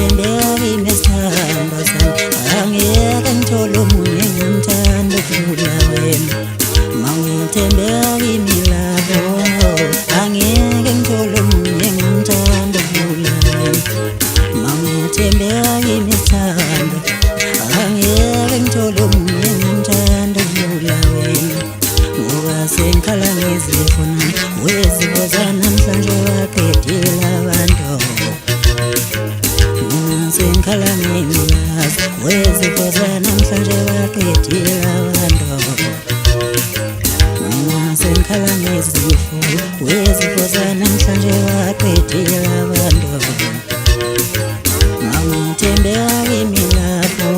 Mangitembea imesamba sana, angiyeke ngithole omunye engamthanda ukudlula wena. Mangitembea imilabo, angiyeke ngithole omunye engamthanda ukudlula wena. Mangitembea imithando, angiyeke ngithole omunye engamthanda ukudlula wena. Ngoba sengikhala ngezifo nami, wezifo zanamhlanje waqedile abantu. Sengikhala ngengculazi, wezifo zanamhlanje waqedile abantu. Sengikhala ngezifo, wezifo zanamhlanje waqedile abantu. Mangithembea imilapho,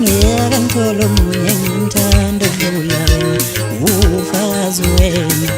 ngiyeke ngithole omunye engamthanda ukudlula wena. Ufakazi wena.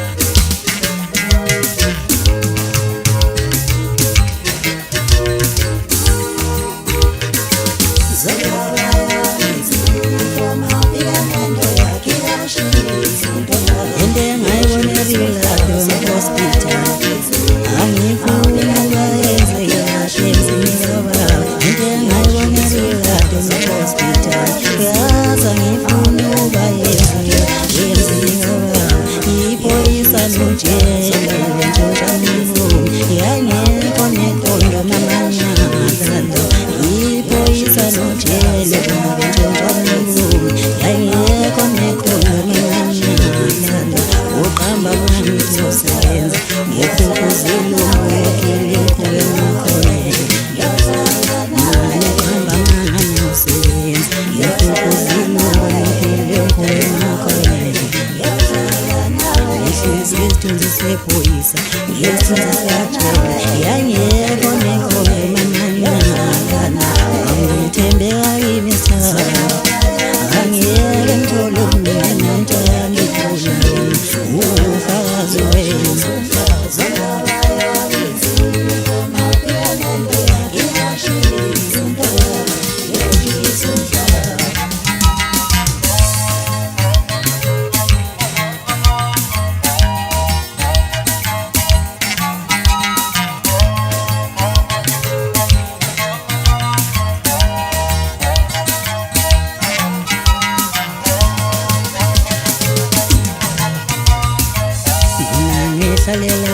Sepoisa, yesu zakathola, yangekho nekhono manana. Angitembea imithando, angiyeke ngithole omunye engamthanda ukudlula wena. Ufakazi wena. Ngihlalela